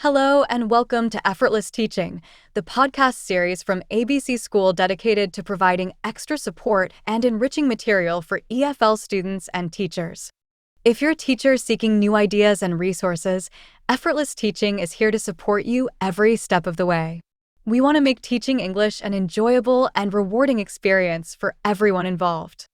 Hello and welcome to Effortless Teaching, the podcast series from ABC School dedicated to providing extra support and enriching material for EFL students and teachers. If you're a teacher seeking new ideas and resources, Effortless Teaching is here to support you every step of the way. We want to make teaching English an enjoyable and rewarding experience for everyone involved.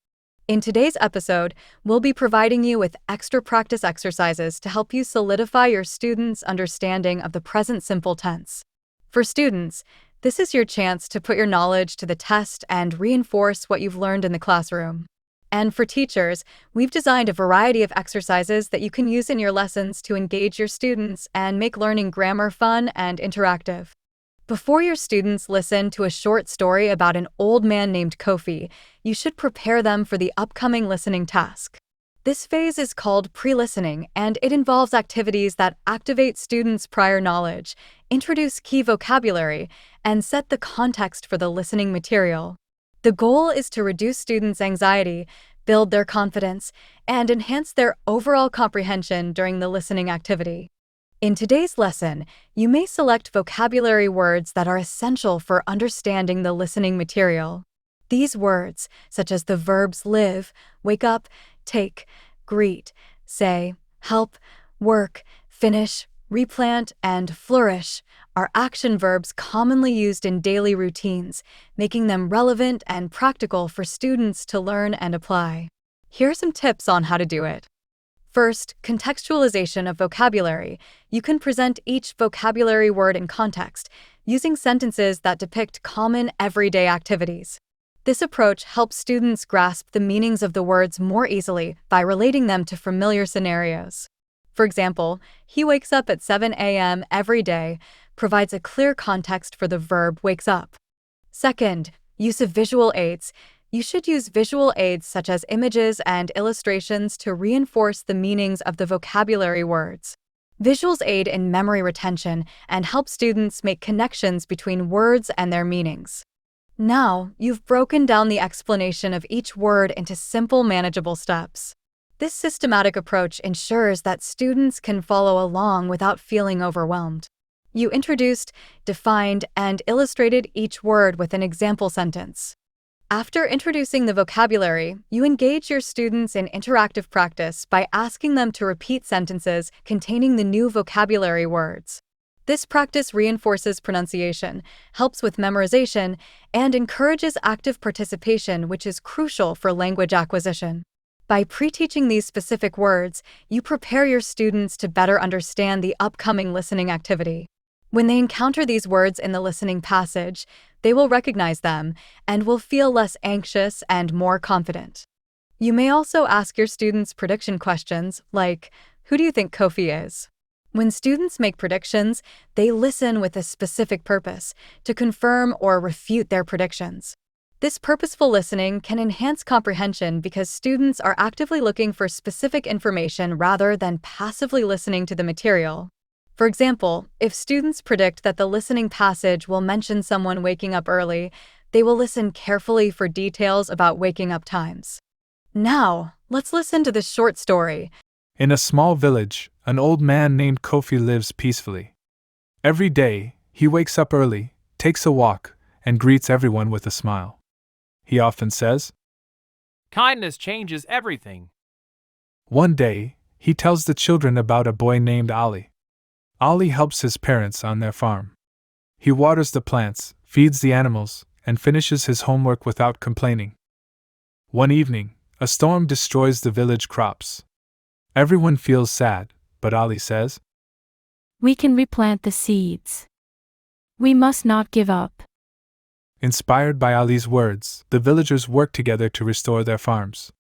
In today's episode, we'll be providing you with extra practice exercises to help you solidify your students' understanding of the present simple tense. For students, this is your chance to put your knowledge to the test and reinforce what you've learned in the classroom. And for teachers, we've designed a variety of exercises that you can use in your lessons to engage your students and make learning grammar fun and interactive. Before your students listen to a short story about an old man named Kofi, you should prepare them for the upcoming listening task. This phase is called pre-listening, and it involves activities that activate students' prior knowledge, introduce key vocabulary, and set the context for the listening material. The goal is to reduce students' anxiety, build their confidence, and enhance their overall comprehension during the listening activity. In today's lesson, you may select vocabulary words that are essential for understanding the listening material. These words, such as the verbs live, wake up, take, greet, say, help, work, finish, replant, and flourish, are action verbs commonly used in daily routines, making them relevant and practical for students to learn and apply. Here are some tips on how to do it. First, contextualization of vocabulary. You can present each vocabulary word in context, using sentences that depict common everyday activities. This approach helps students grasp the meanings of the words more easily by relating them to familiar scenarios. For example, he wakes up at 7 a.m. every day provides a clear context for the verb wakes up. Second, use of visual aids. You should use visual aids such as images and illustrations to reinforce the meanings of the vocabulary words. Visuals aid in memory retention and help students make connections between words and their meanings. Now, you've broken down the explanation of each word into simple, manageable steps. This systematic approach ensures that students can follow along without feeling overwhelmed. You introduced, defined, and illustrated each word with an example sentence. After introducing the vocabulary, you engage your students in interactive practice by asking them to repeat sentences containing the new vocabulary words. This practice reinforces pronunciation, helps with memorization, and encourages active participation, which is crucial for language acquisition. By pre-teaching these specific words, you prepare your students to better understand the upcoming listening activity. When they encounter these words in the listening passage, they will recognize them and will feel less anxious and more confident. You may also ask your students prediction questions like, "Who do you think Kofi is?" When students make predictions, they listen with a specific purpose to confirm or refute their predictions. This purposeful listening can enhance comprehension because students are actively looking for specific information rather than passively listening to the material. For example, if students predict that the listening passage will mention someone waking up early, they will listen carefully for details about waking up times. Now, let's listen to this short story. In a small village, an old man named Kofi lives peacefully. Every day, he wakes up early, takes a walk, and greets everyone with a smile. He often says, "Kindness changes everything." One day, he tells the children about a boy named Ali. Ali helps his parents on their farm. He waters the plants, feeds the animals, and finishes his homework without complaining. One evening, a storm destroys the village crops. Everyone feels sad, but Ali says, "We can replant the seeds. We must not give up." Inspired by Ali's words, the villagers work together to restore their farms.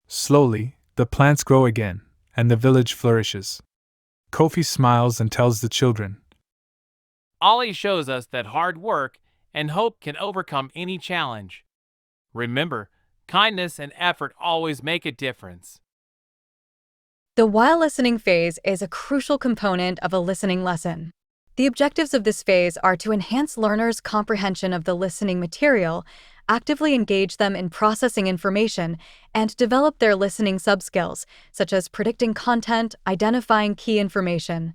Slowly, the plants grow again, and the village flourishes. Kofi smiles and tells the children, Ali shows us that hard work and hope can overcome any challenge. Remember, kindness and effort always make a difference. The while listening phase is a crucial component of a listening lesson. The objectives of this phase are to enhance learners' comprehension of the listening material, actively engage them in processing information, and develop their listening subskills, such as predicting content, identifying key information.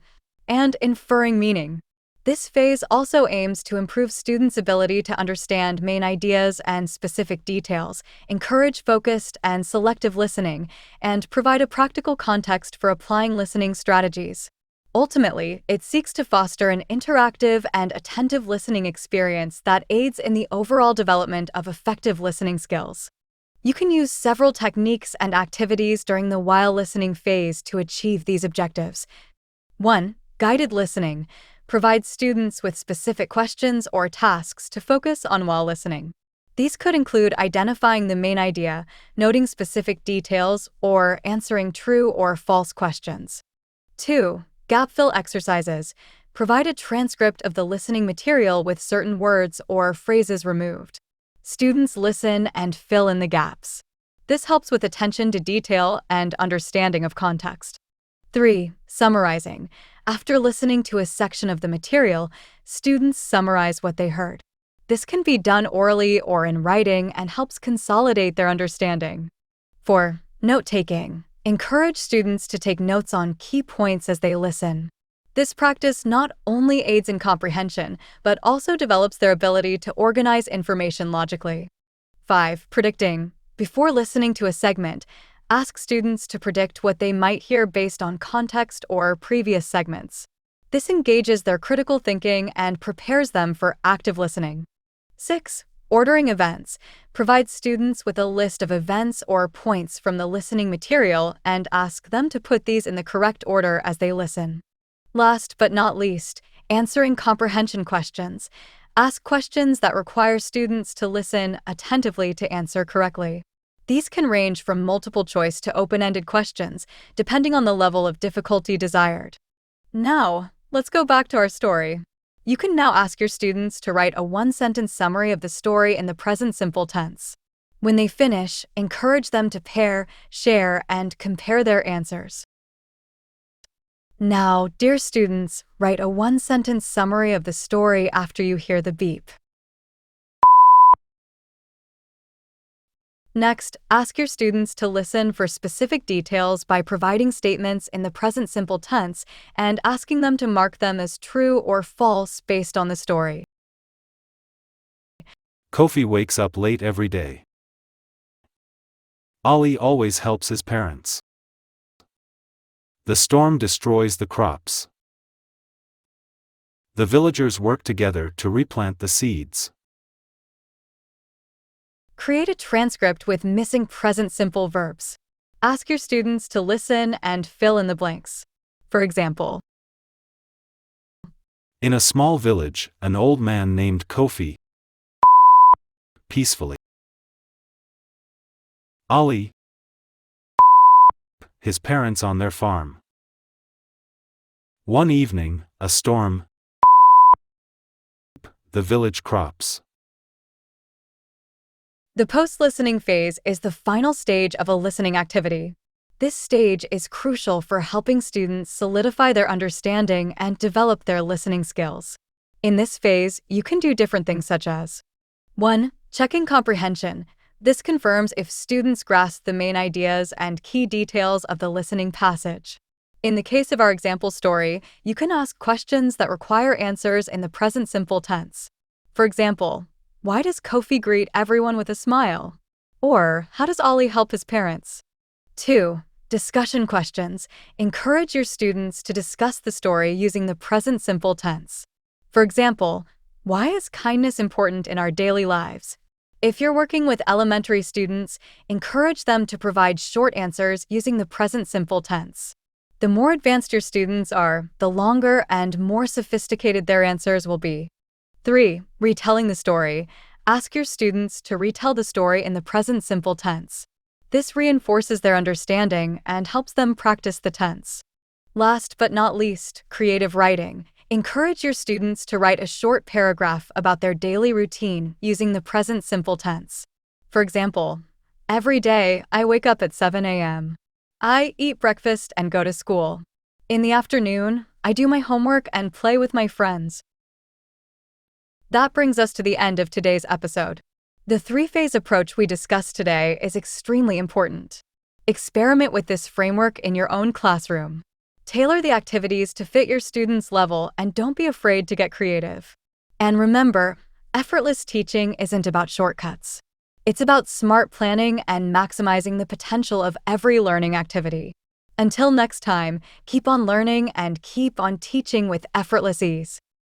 and inferring meaning. This phase also aims to improve students' ability to understand main ideas and specific details, encourage focused and selective listening, and provide a practical context for applying listening strategies. Ultimately, it seeks to foster an interactive and attentive listening experience that aids in the overall development of effective listening skills. You can use several techniques and activities during the while listening phase to achieve these objectives. 1. Guided listening provides students with specific questions or tasks to focus on while listening. These could include identifying the main idea, noting specific details, or answering true or false questions. 2. Gap fill exercises provide a transcript of the listening material with certain words or phrases removed. Students listen and fill in the gaps. This helps with attention to detail and understanding of context. 3. Summarizing. After listening to a section of the material, students summarize what they heard. This can be done orally or in writing and helps consolidate their understanding. 4. Note-taking. Encourage students to take notes on key points as they listen. This practice not only aids in comprehension, but also develops their ability to organize information logically. 5. Predicting. Before listening to a segment, ask students to predict what they might hear based on context or previous segments. This engages their critical thinking and prepares them for active listening. 6. Ordering events provides students with a list of events or points from the listening material and ask them to put these in the correct order as they listen. Last but not least, answering comprehension questions. Ask questions that require students to listen attentively to answer correctly. These can range from multiple choice to open-ended questions, depending on the level of difficulty desired. Now, let's go back to our story. You can now ask your students to write a one-sentence summary of the story in the present simple tense. When they finish, encourage them to pair, share, and compare their answers. Now, dear students, write a one-sentence summary of the story after you hear the beep. Next, ask your students to listen for specific details by providing statements in the present simple tense and asking them to mark them as true or false based on the story. Kofi wakes up late every day. Ali always helps his parents. The storm destroys the crops. The villagers work together to replant the seeds. Create a transcript with missing present simple verbs. Ask your students to listen and fill in the blanks. For example, in a small village, an old man named Kofi peacefully. Ali, his parents on their farm. One evening, a storm, the village crops. The post-listening phase is the final stage of a listening activity. This stage is crucial for helping students solidify their understanding and develop their listening skills. In this phase, you can do different things such as 1. Checking comprehension. This confirms if students grasp the main ideas and key details of the listening passage. In the case of our example story, you can ask questions that require answers in the present simple tense. For example, why does Kofi greet everyone with a smile? Or, how does Ali help his parents? 2. Discussion questions. Encourage your students to discuss the story using the present simple tense. For example, why is kindness important in our daily lives? If you're working with elementary students, encourage them to provide short answers using the present simple tense. The more advanced your students are, the longer and more sophisticated their answers will be. 3. Retelling the story. Ask your students to retell the story in the present simple tense. This reinforces their understanding and helps them practice the tense. Last but not least, creative writing. Encourage your students to write a short paragraph about their daily routine using the present simple tense. For example, every day I wake up at 7 a.m. I eat breakfast and go to school. In the afternoon, I do my homework and play with my friends. That brings us to the end of today's episode. The three-phase approach we discussed today is extremely important. Experiment with this framework in your own classroom. Tailor the activities to fit your students' level and don't be afraid to get creative. And remember, effortless teaching isn't about shortcuts. It's about smart planning and maximizing the potential of every learning activity. Until next time, keep on learning and keep on teaching with effortless ease.